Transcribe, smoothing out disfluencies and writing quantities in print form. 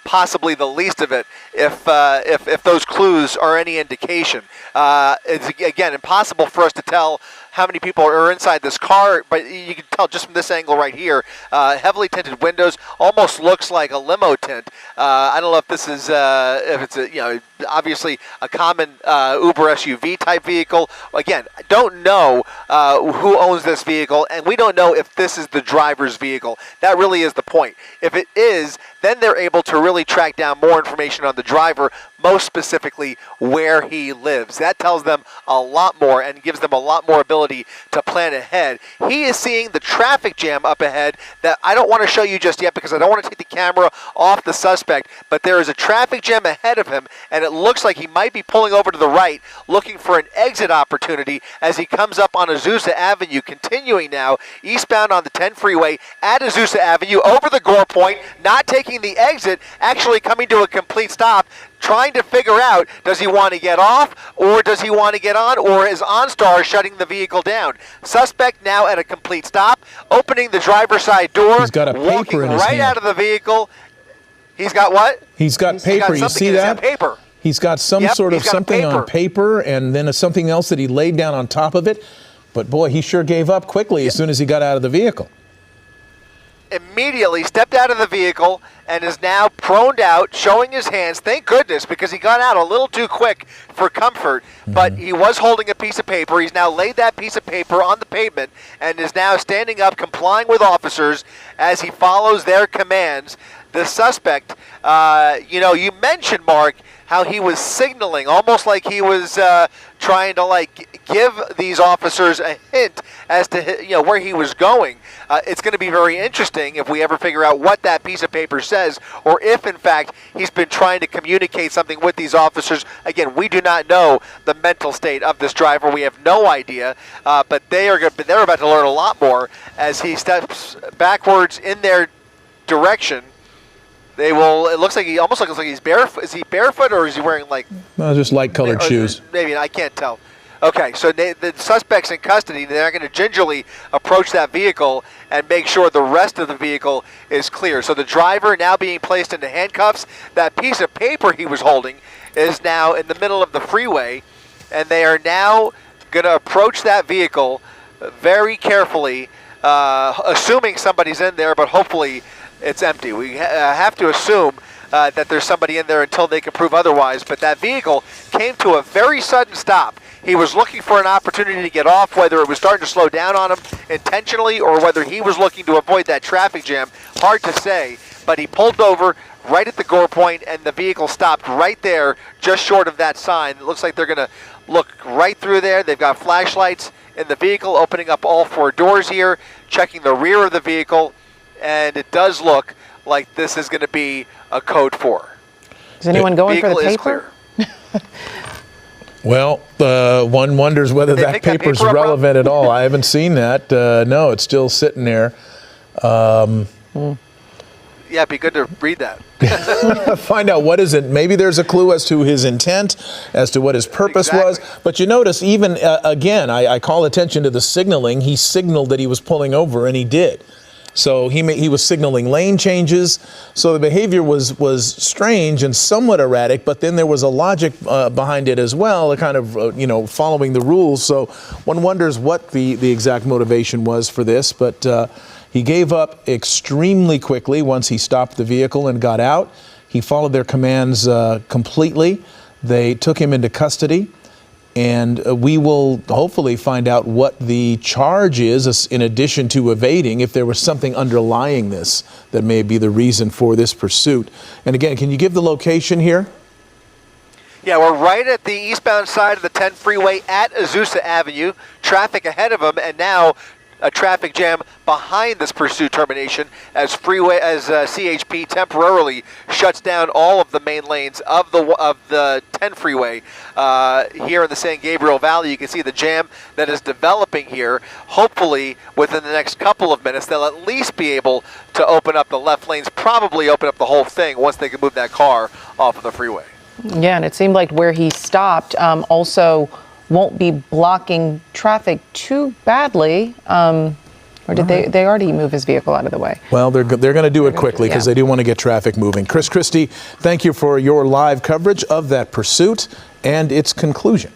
possibly the least of it, if those clues are any indication. It's, again, impossible for us to tell how many people are inside this car, but you can tell just from this angle right here. Heavily tinted windows, almost looks like a limo tint. I don't know if this is if it's a, obviously a common Uber SUV type vehicle. Again, don't know who owns this vehicle, and we don't know if this is the driver's vehicle. That really is the point. If it is, then they're able to really track down more information on the driver, most specifically where he lives. That tells them a lot more and gives them a lot more ability to plan ahead. He is seeing the traffic jam up ahead that I don't want to show you just yet because I don't want to take the camera off the suspect, but there is a traffic jam ahead of him, and it looks like he might be pulling over to the right, looking for an exit opportunity as he comes up on Azusa Avenue, continuing now eastbound on the 10 freeway at Azusa Avenue over the Gore Point, not taking the exit, actually coming to a complete stop, trying to figure out, does he want to get off or does he want to get on, or is OnStar shutting the vehicle down? Suspect now at a complete stop, opening the driver's side door. He's got a paper in his hand. Right out of the vehicle. He's got what? He's got paper. You see that? Paper. He's got some sort of something on paper, and then something else that he laid down on top of it. But boy, he sure gave up quickly as soon as he got out of the vehicle. Immediately stepped out of the vehicle and is now proned out, showing his hands. Thank goodness, because he got out a little too quick for comfort, but he was holding a piece of paper. He's now laid that piece of paper on the pavement and is now standing up, complying with officers as he follows their commands. The suspect, you mentioned, Mark, how he was signaling, almost like he was trying to give these officers a hint as to where he was going. It's going to be very interesting if we ever figure out what that piece of paper says, or if in fact he's been trying to communicate something with these officers. Again, we do not know the mental state of this driver. We have no idea, but they're about to learn a lot more as he steps backwards in their direction. They will. It looks like almost looks like he's barefoot. Is he barefoot or is he wearing just light-colored shoes? Maybe, I can't tell. Okay, so the suspect's in custody. They're going to gingerly approach that vehicle and make sure the rest of the vehicle is clear. So the driver now being placed into handcuffs. That piece of paper he was holding is now in the middle of the freeway, and they are now going to approach that vehicle very carefully, assuming somebody's in there, but hopefully it's empty. We have to assume that there's somebody in there until they can prove otherwise, but that vehicle came to a very sudden stop. He was looking for an opportunity to get off, whether it was starting to slow down on him intentionally or whether he was looking to avoid that traffic jam. Hard to say, but he pulled over right at the Gore Point, and the vehicle stopped right there, just short of that sign. It looks like they're going to look right through there. They've got flashlights in the vehicle, opening up all four doors here, checking the rear of the vehicle, and it does look like this is going to be a code 4. Is anyone going for the paper? Clear. Well, one wonders whether that paper's relevant at all. I haven't seen that. No, it's still sitting there. Yeah, it'd be good to read that. Find out what is it. Maybe there's a clue as to his intent, as to what his purpose was. But you notice, even again, I call attention to the signaling. He signaled that he was pulling over, and he did. So he was signaling lane changes. So the behavior was strange and somewhat erratic, but then there was a logic behind it as well, a kind of following the rules. So one wonders what the exact motivation was for this, but he gave up extremely quickly once he stopped the vehicle and got out. He followed their commands completely. They took him into custody. And we will hopefully find out what the charge is, in addition to evading, if there was something underlying this that may be the reason for this pursuit. And again, can you give the location here? Yeah, we're right at the eastbound side of the 10 freeway at Azusa Avenue. Traffic ahead of them, and now a traffic jam behind this pursuit termination as CHP temporarily shuts down all of the main lanes of the 10 freeway here in the San Gabriel Valley. You can see the jam that is developing here. Hopefully, within the next couple of minutes, they'll at least be able to open up the left lanes, probably open up the whole thing once they can move that car off of the freeway. Yeah, and it seemed like where he stopped also won't be blocking traffic too badly. Or did they already move his vehicle out of the way? Well, they're going to do it quickly because yeah. they do want to get traffic moving. Chris Christie, thank you for your live coverage of that pursuit and its conclusion.